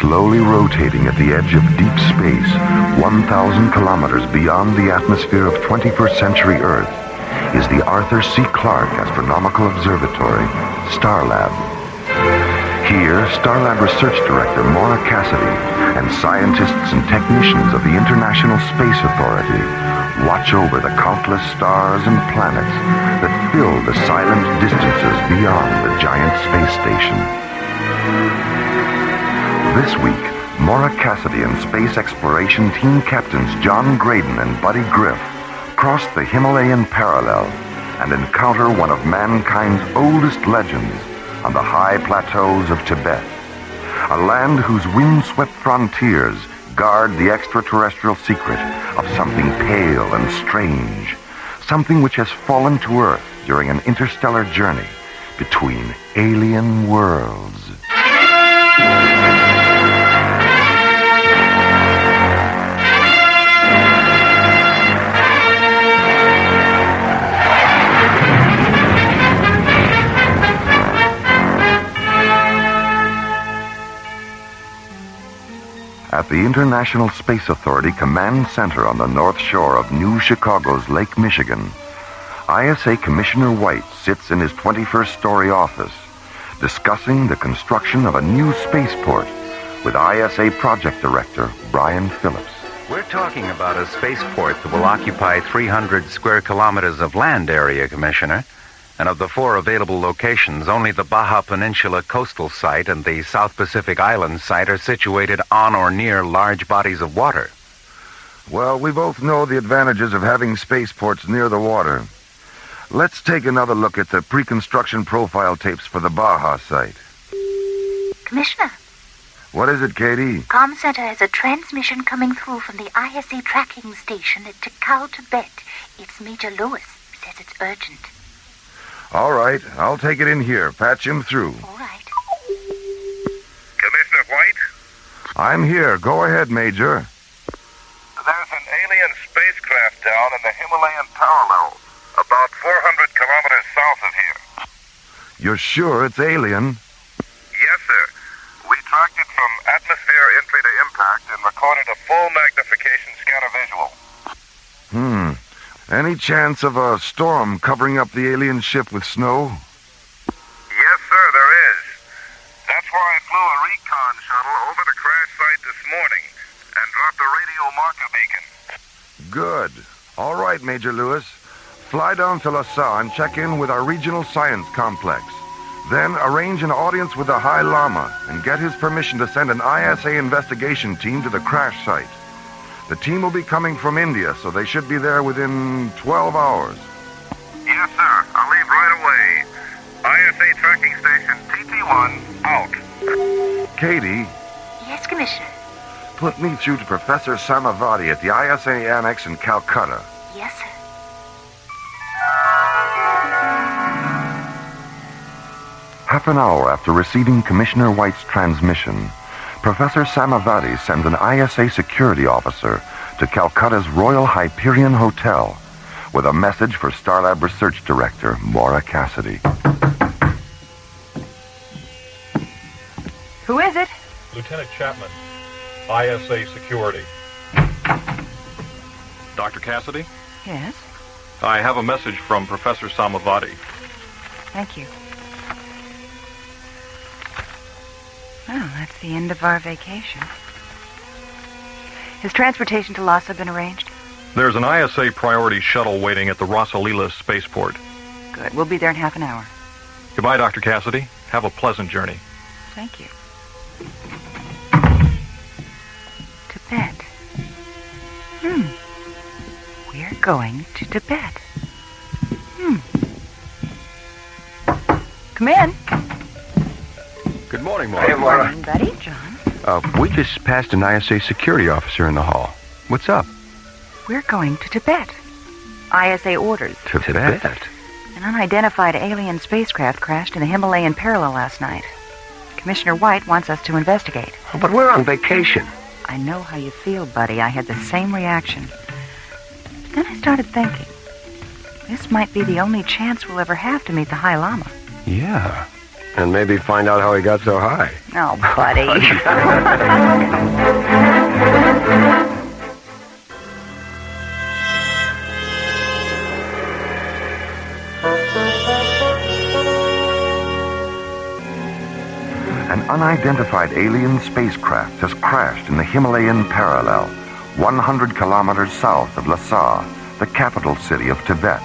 Slowly rotating at the edge of deep space, 1,000 kilometers beyond the atmosphere of 21st century Earth, is the Arthur C. Clarke Astronomical Observatory, Starlab. Here, Starlab Research Director Maura Cassidy and scientists and technicians of the International Space Authority watch over the countless stars and planets that fill the silent distances beyond the giant space station. This week, Maura Cassidy and Space Exploration Team Captains John Graydon and Buddy Griff cross the Himalayan parallel and encounter one of mankind's oldest legends on the high plateaus of Tibet, a land whose windswept frontiers guard the extraterrestrial secret of something pale and strange, something which has fallen to Earth during an interstellar journey between alien worlds. At the International Space Authority Command Center on the North Shore of New Chicago's Lake Michigan, ISA Commissioner White sits in his 21st story office discussing the construction of a new spaceport with ISA Project Director Brian Phillips. We're talking about a spaceport that will occupy 300 square kilometers of land area, Commissioner. And of the 4 available locations, only the Baja Peninsula coastal site and the South Pacific Island site are situated on or near large bodies of water. Well, we both know the advantages of having spaceports near the water. Let's take another look at the pre-construction profile tapes for the Baja site. Commissioner. What is it, Katie? Comm Center has a transmission coming through from the ISA tracking station at Tikal, Tibet. It's Major Lewis. Says it's urgent. All right, I'll take it in here. Patch him through. All right. Commissioner White? I'm here. Go ahead, Major. There's an alien spacecraft down in the Himalayan parallel, about 400 kilometers south of here. You're sure it's alien? Yes, sir. We tracked it from atmosphere entry to impact and recorded a full magnification scatter visual. Any chance of a storm covering up the alien ship with snow? Yes, sir, there is. That's why I flew a recon shuttle over the crash site this morning and dropped a radio marker beacon. Good. All right, Major Lewis. Fly down to LaSalle and check in with our regional science complex. Then arrange an audience with the High Lama and get his permission to send an ISA investigation team to the crash site. The team will be coming from India, so they should be there within 12 hours. Yes, sir. I'll leave right away. ISA tracking station TT1 out. Katie? Yes, Commissioner. Put me through to Professor Samavati at the ISA Annex in Calcutta. Yes, sir. Half an hour after receiving Commissioner White's transmission, Professor Samavati sends an ISA security officer to Calcutta's Royal Hyperion Hotel with a message for Starlab Research Director Maura Cassidy. Who is it? Lieutenant Chapman, ISA Security. Dr. Cassidy? Yes? I have a message from Professor Samavati. Thank you. Well, that's the end of our vacation. Has transportation to Lhasa been arranged? There's an ISA priority shuttle waiting at the Rasalila spaceport. Good. We'll be there in half an hour. Goodbye, Dr. Cassidy. Have a pleasant journey. Thank you. Tibet. We're going to Tibet. Come in. Good morning, Maura. Good morning, Buddy. John. We just passed an ISA security officer in the hall. What's up? We're going to Tibet. ISA orders. To Tibet? An unidentified alien spacecraft crashed in the Himalayan parallel last night. Commissioner White wants us to investigate. Oh, but we're on vacation. I know how you feel, Buddy. I had the same reaction. Then I started thinking, this might be the only chance we'll ever have to meet the High Lama. Yeah. And maybe find out how he got so high. Oh, buddy. An unidentified alien spacecraft has crashed in the Himalayan parallel, 100 kilometers south of Lhasa, the capital city of Tibet.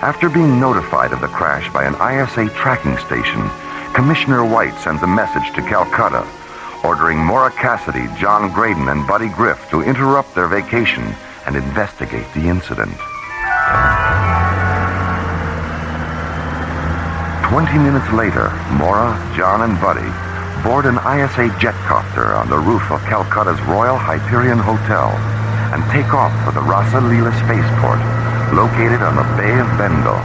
After being notified of the crash by an ISA tracking station, Commissioner White sends a message to Calcutta, ordering Maura Cassidy, John Graydon, and Buddy Griff to interrupt their vacation and investigate the incident. 20 minutes later, Maura, John, and Buddy board an ISA jetcopter on the roof of Calcutta's Royal Hyperion Hotel and take off for the Rasa Leela spaceport, located on the Bay of Bengal.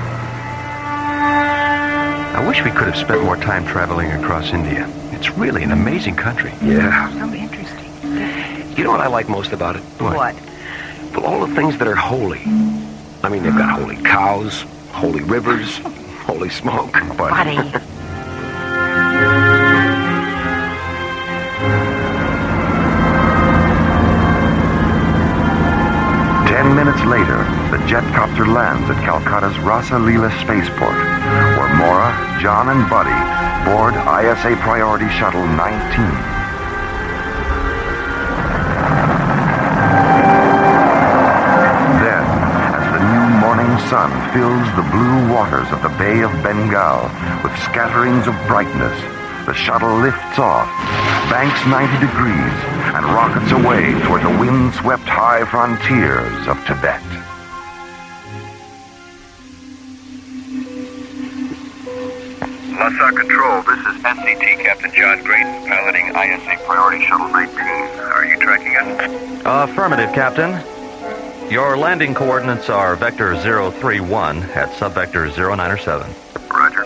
I wish we could have spent more time traveling across India. It's really an amazing country. Yeah. So interesting. You know what I like most about it? What? Well, all the things that are holy. I mean, they've got holy cows, holy rivers, holy smoke. Buddy. 10 minutes later, the jetcopter lands at Calcutta's Rasa Leela spaceport, where Maura, John, and Buddy board ISA Priority Shuttle 19. Then, as the new morning sun fills the blue waters of the Bay of Bengal with scatterings of brightness, the shuttle lifts off, banks 90 degrees, and rockets away toward the wind-swept high frontiers of Tibet. Lhasa Control, this is SCT Captain John Graydon, piloting ISA Priority Shuttle 19. Are you tracking us? Affirmative, Captain. Your landing coordinates are vector 031 at subvector 097. Roger.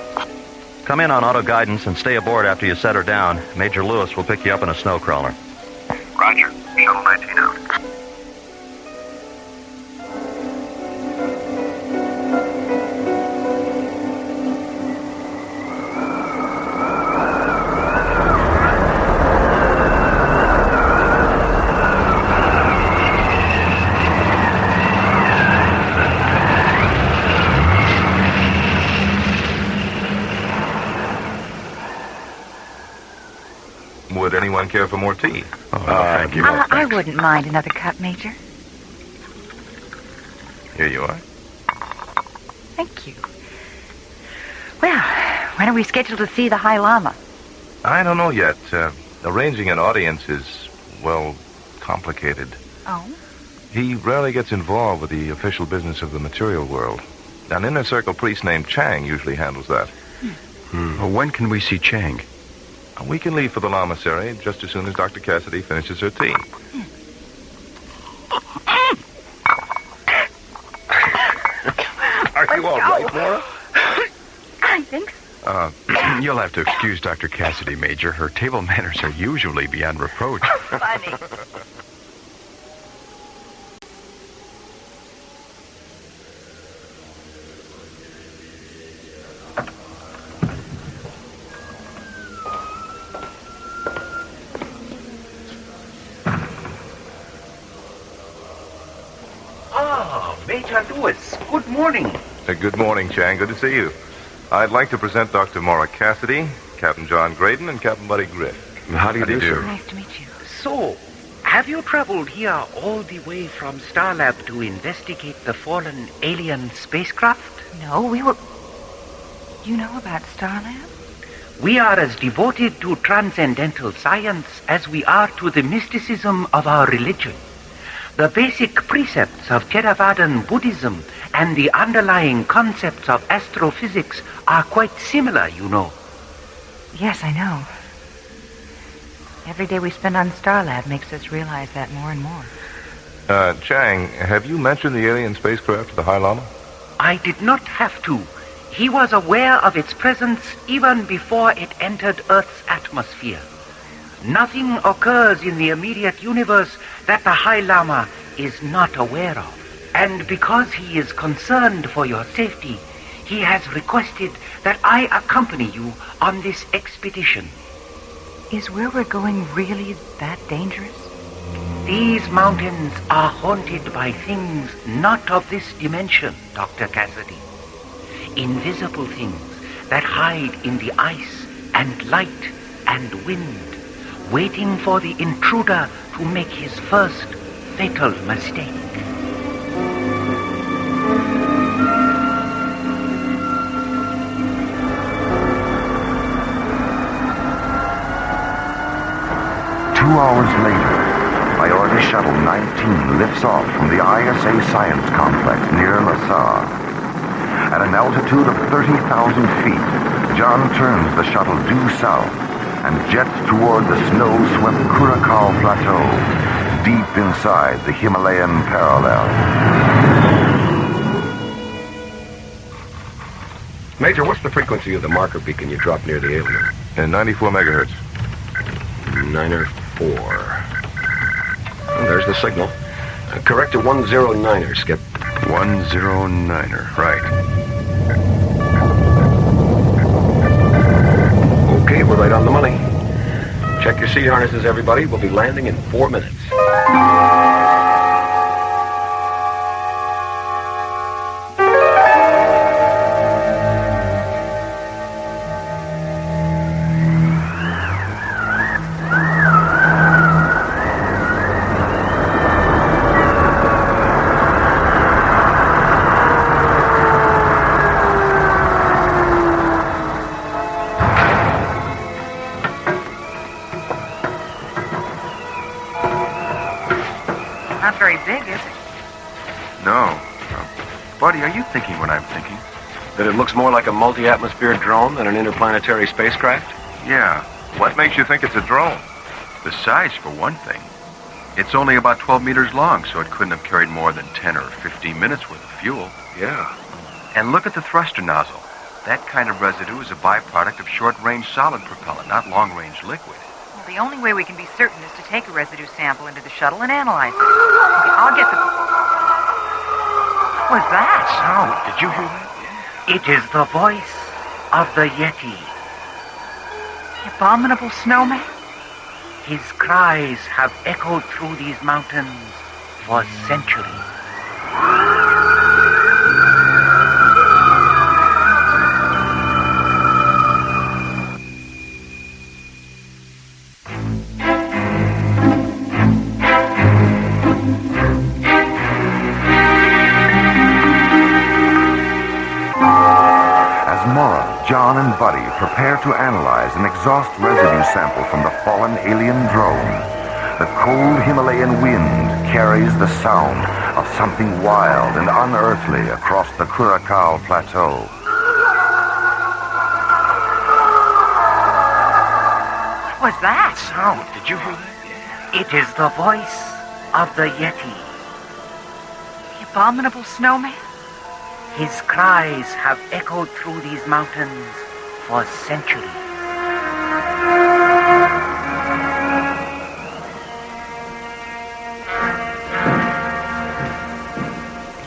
Come in on auto guidance and stay aboard after you set her down. Major Lewis will pick you up in a snow crawler. Roger. Shuttle 19 out. Would anyone care for more tea? Oh, thank you. I wouldn't mind another cup, Major. Here you are. Thank you. Well, when are we scheduled to see the High Lama? I don't know yet. Arranging an audience is, well, complicated. Oh? He rarely gets involved with the official business of the material world. An inner circle priest named Chang usually handles that. Well, when can we see Chang? We can leave for the lamasery just as soon as Dr. Cassidy finishes her tea. Are you all right, Maura? I think so. You'll have to excuse Dr. Cassidy, Major. Her table manners are usually beyond reproach. Funny. Major Lewis, good morning. Good morning, Chang. Good to see you. I'd like to present Dr. Maura Cassidy, Captain John Graydon, and Captain Buddy Griff. How do you do, sir? Nice to meet you. So, have you traveled here all the way from Starlab to investigate the fallen alien spacecraft? No, we were... You know about Starlab? We are as devoted to transcendental science as we are to the mysticism of our religion. The basic precepts of Theravadan Buddhism and the underlying concepts of astrophysics are quite similar, you know. Yes, I know. Every day we spend on Starlab makes us realize that more and more. Chang, have you mentioned the alien spacecraft to the High Lama? I did not have to. He was aware of its presence even before it entered Earth's atmosphere. Nothing occurs in the immediate universe that the High Lama is not aware of. And because he is concerned for your safety, He has requested that I accompany you on this expedition. Is where we're going really that dangerous? These mountains are haunted by things not of this dimension, Dr. Cassidy. Invisible things that hide in the ice and light and wind, waiting for the intruder to make his first fatal mistake. Two hours later, Priority Shuttle 19 lifts off from the ISA Science Complex near LaSalle. At an altitude of 30,000 feet, John turns the shuttle due south and jets toward the snow-swept Curacao Plateau, deep inside the Himalayan parallel. Major, what's the frequency of the marker beacon you dropped near the alien? 94 megahertz. 904. There's the signal. Correct to 109er, Skip. 109er, right. Okay, we're right on the money. Check your seat harnesses, everybody. We'll be landing in 4 minutes. Not very big, is it? No. Buddy, are you thinking what I'm thinking? That it looks more like a multi-atmosphere drone than an interplanetary spacecraft? Yeah. What makes you think it's a drone? The size, for one thing. It's only about 12 meters long, so it couldn't have carried more than 10 or 15 minutes worth of fuel. Yeah. And look at the thruster nozzle. That kind of residue is a byproduct of short-range solid propellant, not long-range liquid. Well, the only way we can be certain is to take a residue sample into the shuttle and analyze it. Okay, I'll get the... What was that? Sound. Did you hear that? It is the voice of the Yeti. The abominable snowman? His cries have echoed through these mountains for centuries. John and Buddy prepare to analyze an exhaust residue sample from the fallen alien drone. The cold Himalayan wind carries the sound of something wild and unearthly across the Curacao Plateau. What was that? Sound. Did you hear that? It is the voice of the Yeti. The abominable snowman? His cries have echoed through these mountains for centuries.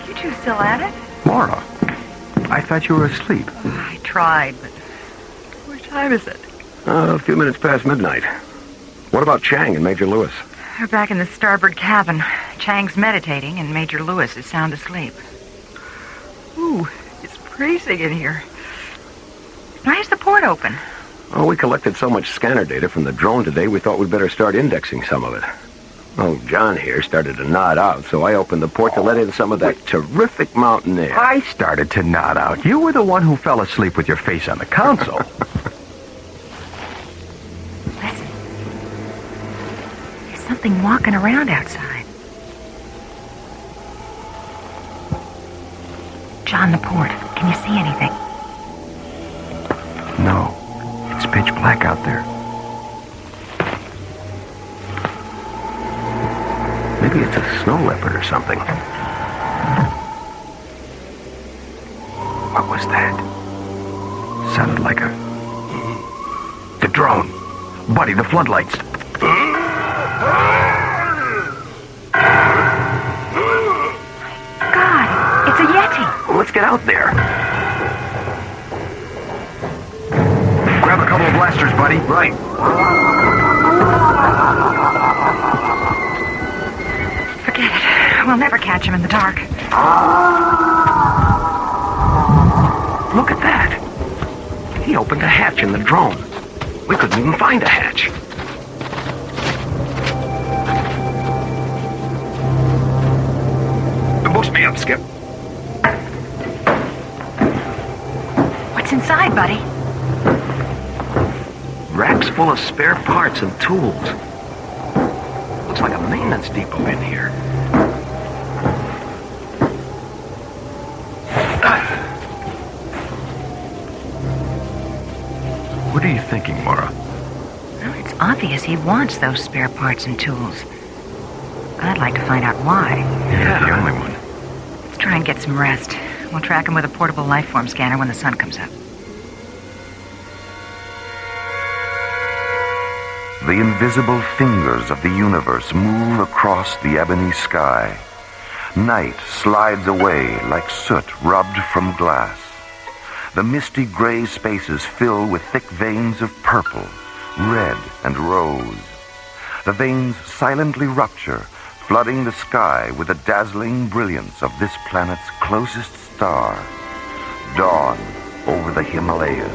You two still at it? Laura, I thought you were asleep. I tried, but... What time is it? A few minutes past midnight. What about Chang and Major Lewis? They're back in the starboard cabin. Chang's meditating, and Major Lewis is sound asleep. Ooh, it's freezing in here. Why is the port open? Oh, we collected so much scanner data from the drone today, we thought we'd better start indexing some of it. Oh, John here started to nod out, so I opened the port to let in some of that terrific mountain air. I started to nod out. You were the one who fell asleep with your face on the console. Listen. There's something walking around outside. John, the port. Can you see anything? No. It's pitch black out there. Maybe it's a snow leopard or something. What was that? Sounded like a... The drone. Buddy, the floodlights. God, it's a Yeti. Let's get out there. Turbo blasters, buddy. Right. Forget it. We'll never catch him in the dark. Look at that. He opened a hatch in the drone. We couldn't even find a hatch. Boost me up, Skip. What's inside, buddy? Racks full of spare parts and tools. Looks like a maintenance depot in here. What are you thinking, Mara? Well, it's obvious he wants those spare parts and tools. I'd like to find out why. You're not the only one. Let's try and get some rest. We'll track him with a portable lifeform scanner when the sun comes up. The invisible fingers of the universe move across the ebony sky. Night slides away like soot rubbed from glass. The misty gray spaces fill with thick veins of purple, red, and rose. The veins silently rupture, flooding the sky with the dazzling brilliance of this planet's closest star. Dawn over the Himalayas.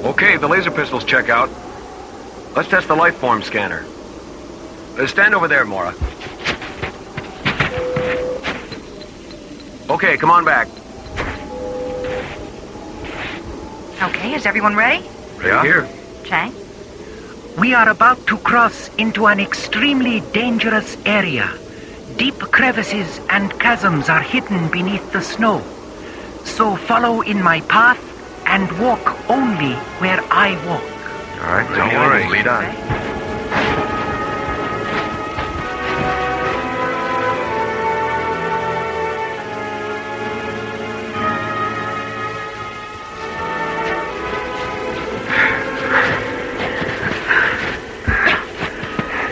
Okay, the laser pistols check out. Let's test the lifeform scanner. Stand over there, Mora. Okay, come on back. Okay, is everyone ready? Right here. Chang? We are about to cross into an extremely dangerous area. Deep crevices and chasms are hidden beneath the snow. So follow in my path and walk only where I walk. All right, don't worry. Lead on.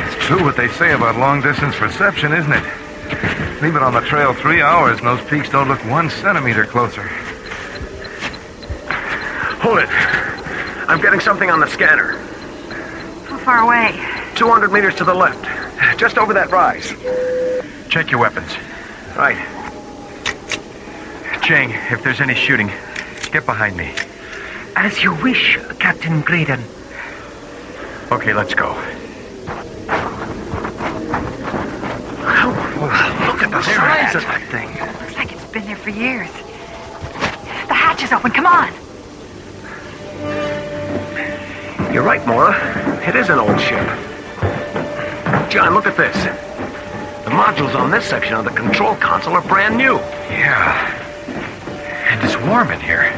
It's true what they say about long-distance perception, isn't it? Leave it on the trail 3 hours and those peaks don't look 1 centimeter closer. Hold it. I'm getting something on the scanner. How far away? 200 meters to the left. Just over that rise. Check your weapons. Right. Chang, if there's any shooting, get behind me. As you wish, Captain Graydon. Okay, let's go. Look at the size of that thing. Looks like it's been there for years. The hatch is open. Come on. You're right, Mora. It is an old ship. John, look at this. The modules on this section of the control console are brand new. Yeah. And it's warm in here.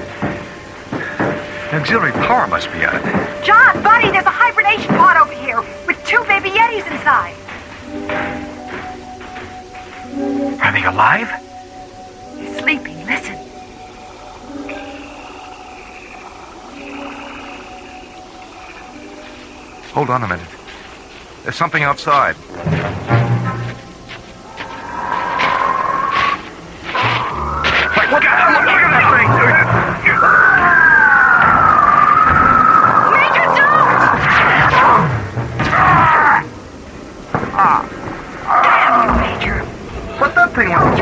The auxiliary power must be out. John, buddy, there's a hibernation pod over here with 2 baby Yetis inside. Are they alive? He's sleeping. Listen. Hold on a minute. There's something outside. Wait, look at that thing! Major, don't! Damn you, Major. But that thing was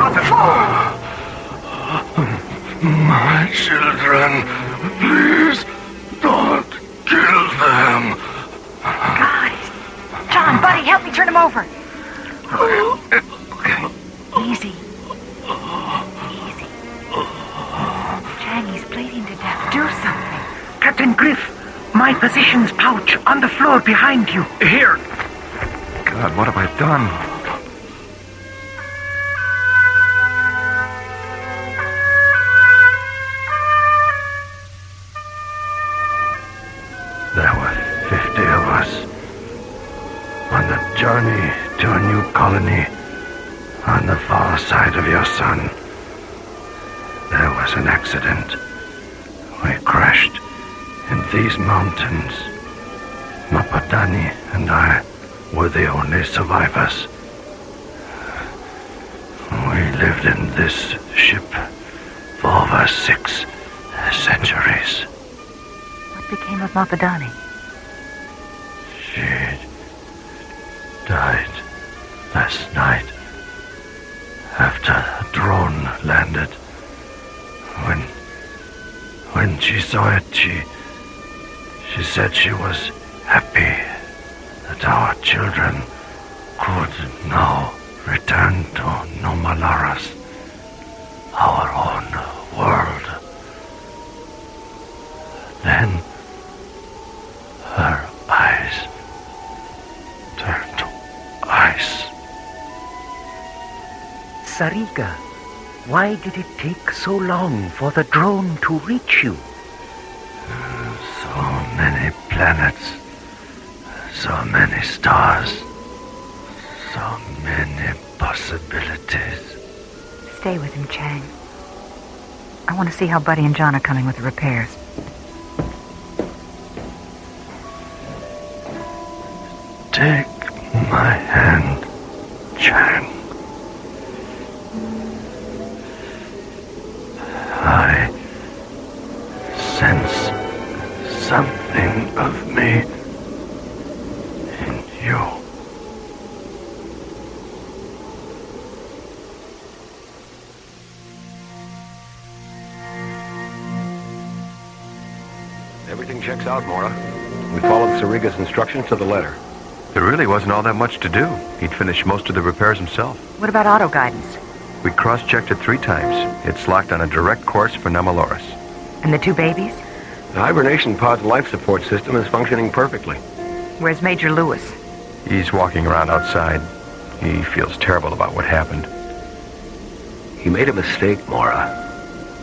My children, please don't kill them. Guys. John, buddy, help me turn him over. Okay. Easy. Easy. Chang, he's bleeding to death. Do something. Captain Griff, my possessions pouch on the floor behind you. Here. God, what have I done? There were 50 of us on the journey to a new colony on the far side of your sun. There was an accident. We crashed in these mountains. Mapadani and I were the only survivors. We lived in this ship for over 6 centuries. What became of Mapadani? She died last night after a drone landed. When she saw it, she said she was happy that our children could now return to Nomalaras, our own world. Then her eyes turned to ice. Sariga, why did it take so long for the drone to reach you? So many planets, so many stars, so many possibilities. Stay with him, Chang. I want to see how Buddy and John are coming with the repairs. Take my hand, Chang. I sense something of me in you. Everything checks out, Mora. We followed Sariga's instructions to the letter. There really wasn't all that much to do. He'd finished most of the repairs himself. What about auto guidance? We cross-checked it 3 times. It's locked on a direct course for Namaloris. And the 2 babies? The hibernation pod's life support system is functioning perfectly. Where's Major Lewis? He's walking around outside. He feels terrible about what happened. He made a mistake, Mora.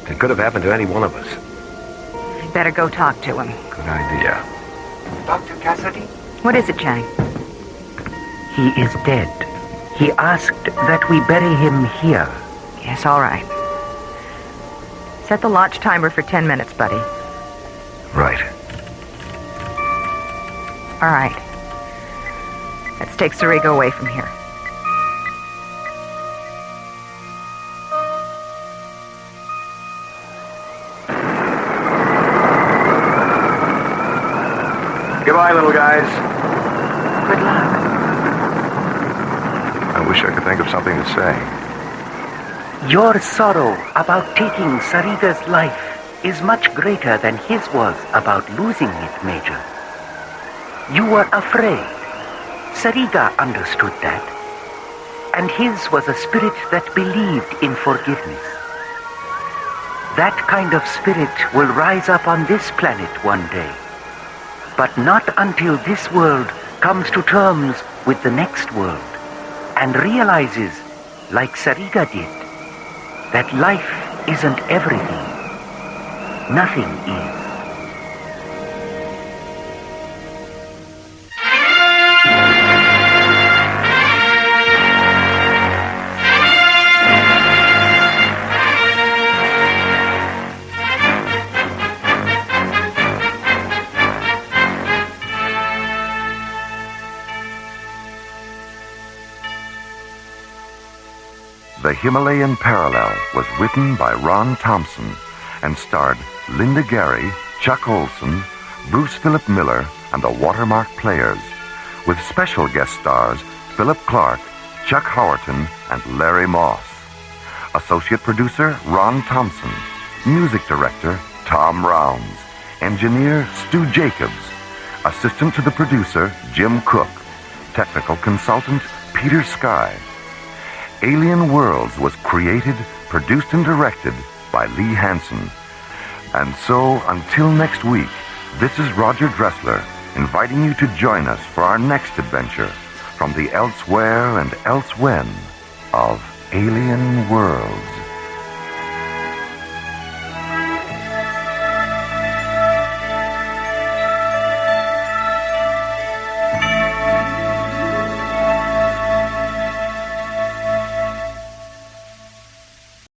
It could have happened to any one of us. You'd better go talk to him. Good idea. Dr. Cassidy? What is it, Chang? He is dead. He asked that we bury him here. Yes, all right. Set the launch timer for 10 minutes, Buddy. Right. All right. Let's take Sariga away from here. Goodbye, little guys. Good luck. I wish I could think of something to say. Your sorrow about taking Sariga's life is much greater than his was about losing it, Major. You were afraid. Sariga understood that. And his was a spirit that believed in forgiveness. That kind of spirit will rise up on this planet one day. But not until this world comes to terms with the next world and realizes, like Sariga did, that life isn't everything. Nothing is. The Himalayan Parallel was written by Ron Thompson and starred Linda Gary, Chuck Olson, Bruce Philip Miller, and the Watermark Players, with special guest stars Philip Clark, Chuck Howerton, and Larry Moss. Associate producer Ron Thompson. Music director Tom Rounds. Engineer Stu Jacobs. Assistant to the producer Jim Cook. Technical consultant Peter Sky. Alien Worlds was created, produced, and directed by Lee Hansen. And so, until next week, this is Roger Dressler, inviting you to join us for our next adventure from the elsewhere and elsewhen of Alien Worlds.